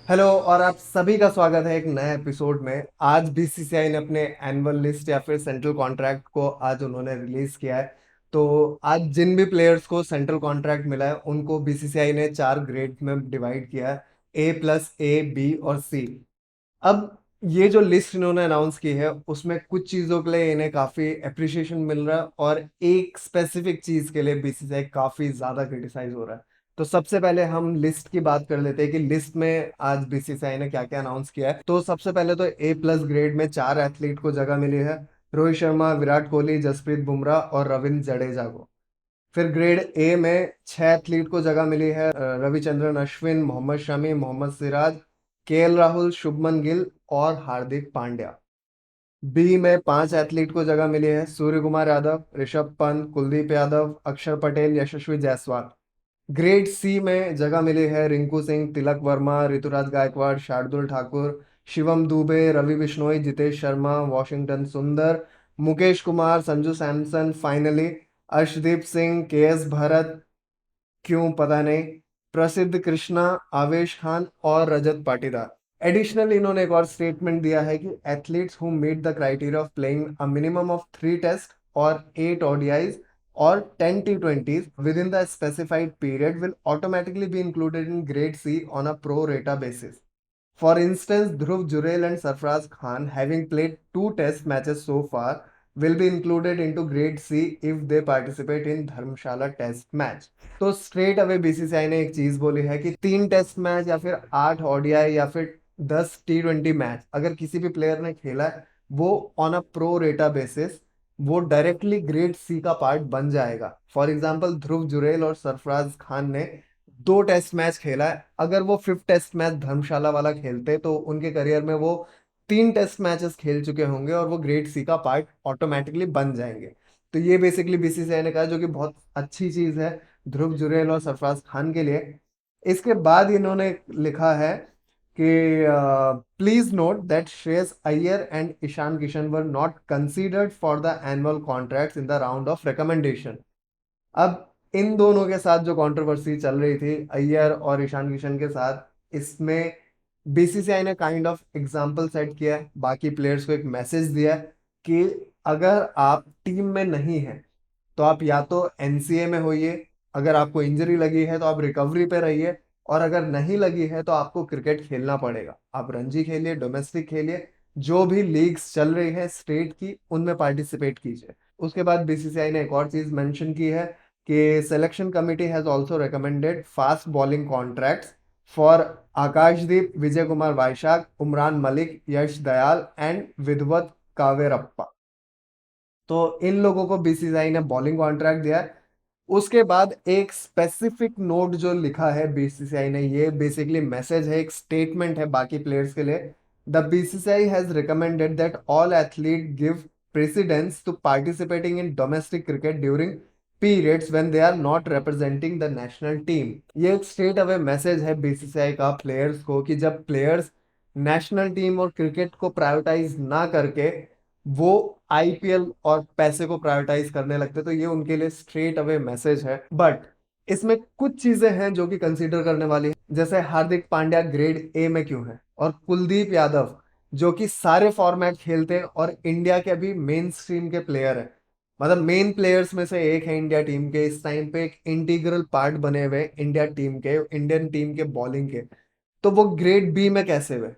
Hello और आप सभी का स्वागत है एक नए एपिसोड में। आज बीसीसीआई ने अपने एनुअल लिस्ट या फिर सेंट्रल कॉन्ट्रैक्ट को आज उन्होंने रिलीज किया है। तो आज जिन भी प्लेयर्स को सेंट्रल कॉन्ट्रैक्ट मिला है उनको बीसीसीआई ने 4 ग्रेड में डिवाइड किया है, A+, A, B और C। अब ये जो लिस्ट इन्होंने अनाउंस की है उसमें कुछ चीज़ों के लिए इन्हें काफ़ी अप्रिशिएशन मिल रहा है और एक स्पेसिफिक चीज़ के लिए बीसीसीआई काफ़ी ज़्यादा क्रिटिसाइज हो रहा है। तो सबसे पहले हम लिस्ट की बात कर लेते हैं कि लिस्ट में आज बीसीसीआई ने क्या क्या अनाउंस किया है। तो सबसे पहले तो A+ ग्रेड में 4 एथलीट को जगह मिली है। रोहित शर्मा, विराट कोहली, जसप्रीत बुमराह और रविंद्र जडेजा को। फिर ग्रेड ए में 6 एथलीट को जगह मिली है। रविचंद्रन अश्विन, मोहम्मद शमी, मोहम्मद सिराज, KL राहुल, शुभमन गिल और हार्दिक पांड्या। बी में 5 एथलीट को जगह मिली है। सूर्य कुमार यादव, ऋषभ पंत, कुलदीप यादव, अक्षर पटेल, यशस्वी जायसवाल। ग्रेड सी में जगह मिली है रिंकू सिंह, तिलक वर्मा, ऋतुराज गायकवाड़, शार्दुल ठाकुर, शिवम दुबे, रवि बिश्नोई, जितेश शर्मा, वॉशिंगटन सुंदर, मुकेश कुमार, संजू सैमसन, फाइनली अर्शदीप सिंह, KS भरत, क्यों पता नहीं, प्रसिद्ध कृष्णा, आवेश खान और रजत पाटीदार। एडिशनल इन्होंने एक और स्टेटमेंट दिया है कि athletes who meet the criteria of playing a minimum of 3 test और 8 ODIs or 10 T20s within the specified period will automatically be included in Grade C on a pro rata basis. For instance, Dhruv Jurel and Sarfraz Khan, having played 2 test matches so far, will be included into Grade C if they participate in Dharamshala test match. तो straight away BCCI ने एक चीज बोली है कि 3 test match या फिर 8 ODI या फिर 10 T20 मैच अगर किसी भी प्लेयर ने खेला है वो ऑन अ प्रो रेटा बेसिस वो डायरेक्टली ग्रेड सी का पार्ट बन जाएगा। फॉर एग्जाम्पल ध्रुव जुरेल और सरफराज खान ने 2 टेस्ट मैच खेला है, अगर वो 5th टेस्ट मैच धर्मशाला वाला खेलते तो उनके करियर में वो 3 टेस्ट मैचेस खेल चुके होंगे और वो ग्रेड सी का पार्ट ऑटोमेटिकली बन जाएंगे। तो ये बेसिकली बीसीसीआई ने कहा, जो कि बहुत अच्छी चीज है ध्रुव जुरेल और सरफराज खान के लिए। इसके बाद इन्होंने लिखा है कि please note that Shreyas Iyer and Ishan Kishan were not considered for the annual contracts in the round of recommendation. अब इन दोनों के साथ जो कंट्रोवर्सी चल रही थी अय्यर और ईशान किशन के साथ, इसमें बीसीसीआई ने काइंड ऑफ एग्जाम्पल सेट किया है, बाकी प्लेयर्स को एक मैसेज दिया है कि अगर आप टीम में नहीं हैं तो आप या तो एनसीए में होइए, अगर आपको इंजरी लगी है तो आप रिकवरी पे रहिए, और अगर नहीं लगी है तो आपको क्रिकेट खेलना पड़ेगा। आप रणजी खेलिए, डोमेस्टिक खेलिए, जो भी लीग्स चल रही है स्टेट की उनमें पार्टिसिपेट कीजिए। उसके बाद बीसीसीआई ने एक और चीज मेंशन की है कि selection committee has also recommended fast bowling contracts for Akashdeep, Vijay Kumar Vyshak, Umran Malik, Yash Dayal and Vidwath Kaverappa. तो इन लोगों को बीसीसीआई ने बॉलिंग कॉन्ट्रैक्ट दिया है। उसके बाद एक स्पेसिफिक नोट जो लिखा है बीसीसीआई ने, ये बेसिकली मैसेज है, एक स्टेटमेंट है बाकी प्लेयर्स के लिए। The BCCI has recommended that all athlete give precedence to participating in domestic cricket during periods when they are not representing the national team. ये एक स्ट्रेट अवे मैसेज है BCCI का प्लेयर्स को कि जब प्लेयर्स नेशनल टीम और cricket को prioritise ना करके वो आईपीएल और पैसे को प्रायोरिटाइज करने लगते, तो ये उनके लिए स्ट्रेट अवे मैसेज है। बट इसमें कुछ चीजें हैं जो कि कंसीडर करने वाली है, जैसे हार्दिक पांड्या ग्रेड ए में क्यों है, और कुलदीप यादव जो कि सारे फॉर्मेट खेलते हैं और इंडिया के अभी मेन स्ट्रीम के प्लेयर है, मतलब मेन प्लेयर्स में से एक है इंडिया टीम के, इस टाइम पे एक इंटीग्रल पार्ट बने हुए इंडिया टीम के, इंडियन टीम के बॉलिंग के, तो वो ग्रेड बी में कैसे हुए।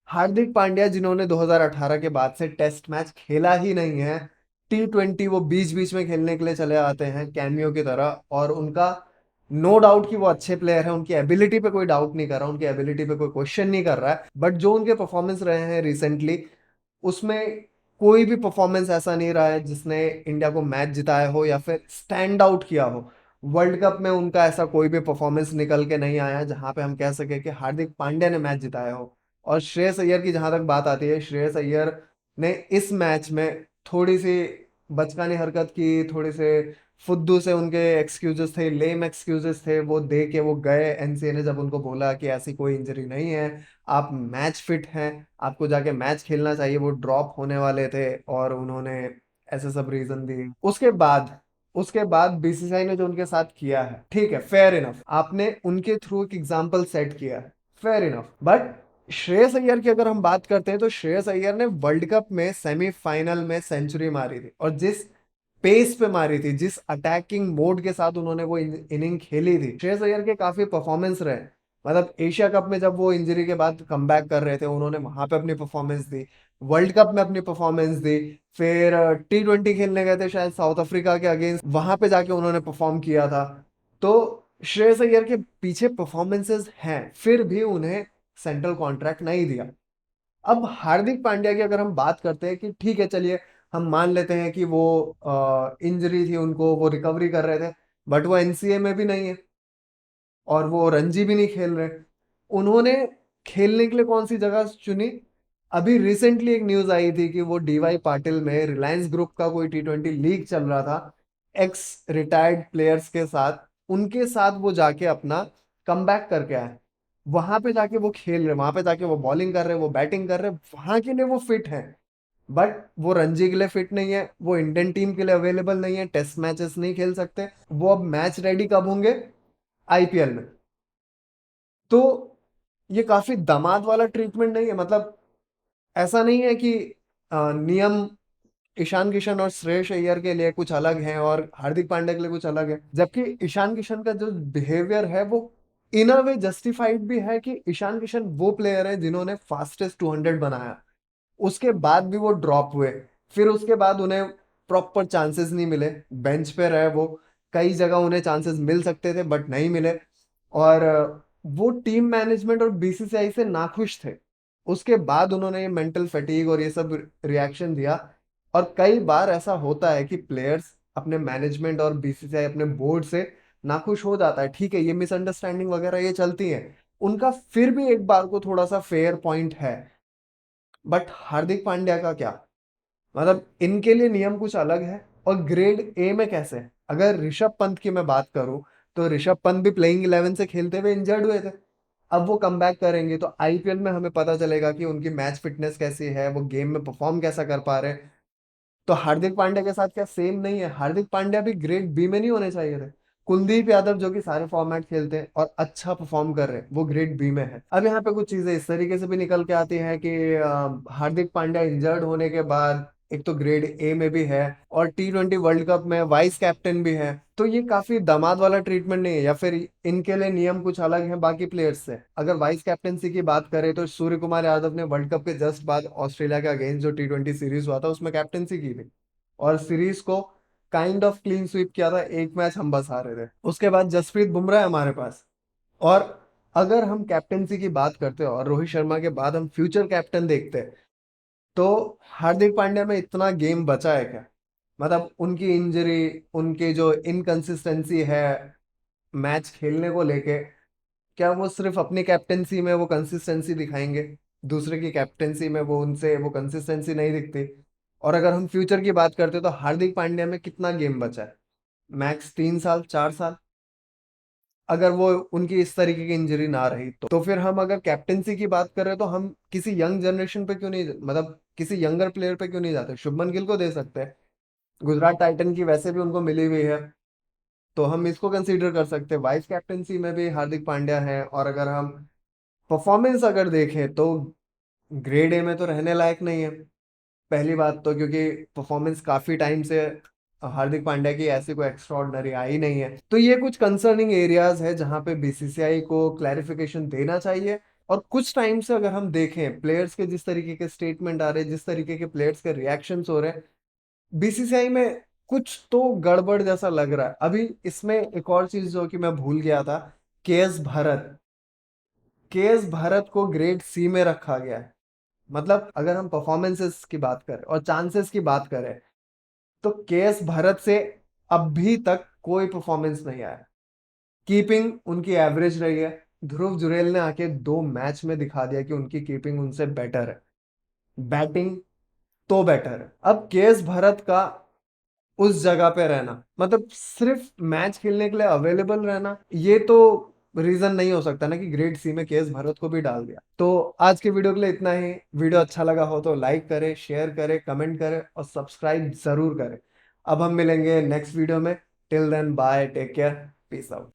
हार्दिक पांड्या जिन्होंने 2018 के बाद से टेस्ट मैच खेला ही नहीं है, T20 वो बीच बीच में खेलने के लिए चले आते हैं कैमियो की तरह, और उनका नो डाउट कि वो अच्छे प्लेयर हैं, उनकी एबिलिटी पे कोई डाउट नहीं कर रहा, उनकी एबिलिटी पे कोई क्वेश्चन नहीं कर रहा है, बट जो उनके परफॉर्मेंस रहे हैं रिसेंटली उसमें कोई भी परफॉर्मेंस ऐसा नहीं रहा है जिसने इंडिया को मैच जिताया हो या फिर स्टैंड आउट किया हो। वर्ल्ड कप में उनका ऐसा कोई भी परफॉर्मेंस निकल के नहीं आया जहां पे हम कह सके कि हार्दिक पांड्या ने मैच जिताया हो। और श्रेयस अय्यर की जहां तक बात आती है, श्रेयस अय्यर ने इस मैच में थोड़ी सी बचकानी हरकत की, थोड़ी से फुद्दू से उनके एक्सक्यूजेस थे, लेम एक्सक्यूजेस थे, वो दे के वो गए। एनसीए ने जब उनको बोला कि ऐसी कोई इंजरी नहीं है, आप मैच फिट हैं, आपको जाके मैच खेलना चाहिए, वो ड्रॉप होने वाले थे और उन्होंने ऐसे सब रीजन दिए। उसके बाद बीसीसीआई ने जो उनके साथ किया है, ठीक है, फेयर इनफ, आपने उनके थ्रू एक एग्जाम्पल सेट किया है, fair enough. But Shreyas Iyer की अगर हम बात करते हैं तो श्रेयस अय्यर ने वर्ल्ड कप में सेमीफाइनल में सेंचुरी मारी थी, और जिस पेस पे मारी थी, जिस अटैकिंग मोड के साथ उन्होंने वो इनिंग खेली थी, श्रेयस अय्यर के काफी परफॉर्मेंस रहे। मतलब एशिया कप में जब वो इंजरी के बाद कमबैक कर रहे थे, उन्होंने वहां पे अपनी परफॉर्मेंस दी, वर्ल्ड कप में अपनी परफॉर्मेंस दी, फिर T20 खेलने गए थे शायद साउथ अफ्रीका के अगेंस्ट, वहां पे जाके उन्होंने परफॉर्म किया था। तो श्रेयस अय्यर के पीछे परफॉर्मेंसेस हैं, फिर भी उन्हें सेंट्रल कॉन्ट्रैक्ट नहीं दिया। अब हार्दिक पांड्या की अगर हम बात करते हैं कि ठीक है चलिए, हम मान लेते हैं कि वो इंजरी थी उनको, वो रिकवरी कर रहे थे, बट वो एनसीए में भी नहीं है और वो रणजी भी नहीं खेल रहे। उन्होंने खेलने के लिए कौन सी जगह चुनी? अभी रिसेंटली एक न्यूज आई थी कि वो डीवाई पाटिल में रिलायंस ग्रुप का कोई T20 लीग चल रहा था, एक्स रिटायर्ड प्लेयर्स के साथ, उनके साथ वो जाके अपना कमबैक करके आए। वहां पे जाके वो खेल रहे, वहां पे जाके वो बॉलिंग कर रहे, वो बैटिंग कर रहे, वहां के लिए वो फिट है। बट वो रणजी के लिए फिट नहीं है, वो इंडियन टीम के लिए अवेलेबल नहीं है, टेस्ट मैचेस नहीं खेल सकते। वो अब मैच रेडी कब होंगे? आईपीएल में। तो ये काफी दामाद वाला ट्रीटमेंट नहीं है? मतलब ऐसा नहीं है कि नियम ईशान किशन और श्रेयस अय्यर के लिए कुछ अलग है और हार्दिक पांड्या के लिए कुछ अलग है, जबकि ईशान किशन का जो बिहेवियर है वो इन अ वे जस्टिफाइड भी है कि ईशान किशन वो प्लेयर है जिन्होंने फास्टेस्ट 200 बनाया, उसके बाद भी वो ड्रॉप हुए। फिर उसके बाद उन्हें प्रॉपर चांसेस नहीं मिले, बेंच पे रहे वो। कई जगह उन्हें चांसेस मिल सकते थे बट नहीं मिले, और वो टीम मैनेजमेंट और बीसीसीआई से नाखुश थे। उसके बाद उन्होंने ये मेंटल फटीग और ये सब रिएक्शन दिया। और कई बार ऐसा होता है कि प्लेयर्स अपने मैनेजमेंट और बीसीसीआई अपने बोर्ड से नाखुश हो जाता है, ठीक है, ये मिसअंडरस्टैंडिंग वगैरह ये चलती है उनका, फिर भी एक बार को थोड़ा सा फेयर पॉइंट है। बट हार्दिक पांड्या का क्या? मतलब इनके लिए नियम कुछ अलग है। और ग्रेड ए में कैसे? अगर ऋषभ पंत की मैं बात करूं, तो ऋषभ पंत भी प्लेइंग 11 से खेलते हुए इंजर्ड हुए थे। अब वो कम बैक करेंगे तो आईपीएल में हमें पता चलेगा कि उनकी मैच फिटनेस कैसी है, वो गेम में परफॉर्म कैसा कर पा रहे हैं। तो हार्दिक पांड्या के साथ क्या सेम नहीं है? हार्दिक पांड्या भी ग्रेड बी में नहीं होने चाहिए थे? कुलदीप यादव जो कि सारे फॉर्मेट खेलते हैं और अच्छा परफॉर्म कर रहे हैं, वो ग्रेड बी में है। अब यहाँ पे कुछ चीजें इस तरीके से भी निकल के आती हैं कि हार्दिक पांड्या इंजर्ड होने के बाद एक तो ग्रेड ए में भी है और T20 वर्ल्ड कप में वाइस कैप्टन भी है। तो ये काफी दामाद वाला ट्रीटमेंट नहीं है, या फिर इनके लिए नियम कुछ अलग है बाकी प्लेयर्स से? अगर वाइस कैप्टनसी की बात करें तो सूर्य कुमार यादव ने वर्ल्ड कप के जस्ट बाद ऑस्ट्रेलिया के अगेंस्ट जो T20 सीरीज हुआ था उसमें कैप्टनसी की थी, और सीरीज को काइंड ऑफ क्लीन स्वीप किया था, एक मैच हम बस हारे थे। उसके बाद जसप्रीत बुमराह है हमारे पास। और अगर हम कैप्टनसी की बात करते हैं और रोहित शर्मा के बाद हम फ्यूचर कैप्टन देखते हैं, तो हार्दिक पांड्या में इतना गेम बचा है क्या? मतलब उनकी इंजरी, उनकी जो इनकंसिस्टेंसी है मैच खेलने को लेके, क्या वो सिर्फ अपनी कैप्टेंसी में वो कंसिस्टेंसी दिखाएंगे? दूसरे की कैप्टेंसी में वो उनसे वो कंसिस्टेंसी नहीं दिखती। और अगर हम फ्यूचर की बात करते हैं तो हार्दिक पांड्या में कितना गेम बचा है? मैक्स 3 साल, 4 साल। अगर वो उनकी इस तरीके की इंजरी ना रही तो फिर हम अगर कैप्टेंसी की बात करें तो हम किसी यंग जनरेशन पे क्यों नहीं, मतलब किसी यंगर प्लेयर पे क्यों नहीं जाते? शुभमन गिल को दे सकते हैं, गुजरात टाइटन की वैसे भी उनको मिली हुई है, तो हम इसको कंसीडर कर सकते हैं। वाइस कैप्टेंसी में भी हार्दिक पांड्या है, और अगर हम परफॉर्मेंस अगर देखें तो ग्रेड ए में तो रहने लायक नहीं है। पहली बात तो क्योंकि परफॉर्मेंस काफी टाइम से हार्दिक पांड्या की ऐसी कोई एक्स्ट्रॉर्डनरी आई नहीं है। तो ये कुछ कंसर्निंग एरियाज है जहां पे बीसीसीआई को क्लैरिफिकेशन देना चाहिए। और कुछ टाइम से अगर हम देखें प्लेयर्स के जिस तरीके के स्टेटमेंट आ रहे हैं, जिस तरीके के प्लेयर्स के रिएक्शंस हो रहे हैं, बीसीसीआई में कुछ तो गड़बड़ जैसा लग रहा है। अभी इसमें एक और चीज जो कि मैं भूल गया था, केएस भरत। केएस भरत को ग्रेड सी में रखा गया है। मतलब अगर हम परफॉर्मेंसेस की बात करें और चांसेस की बात करें, तो केएस भरत से अभी तक कोई परफॉर्मेंस नहीं आया। कीपिंग उनकी एवरेज रही है। ध्रुव जुरैल ने आके 2 मैच में दिखा दिया कि उनकी कीपिंग उनसे बेटर है। बैटिंग तो बेटर है। अब केएस भरत का उस जगह पे रहना, मतलब सिर्फ मैच खेलने के लिए अवेलेबल रहना, ये तो रीजन नहीं हो सकता ना कि ग्रेड सी में केएस भरत को भी डाल दिया। तो आज के वीडियो के लिए इतना ही। वीडियो अच्छा लगा हो तो लाइक करें, शेयर करें, कमेंट करें और सब्सक्राइब जरूर करें। अब हम मिलेंगे नेक्स्ट वीडियो में। Till then bye, take care, peace out.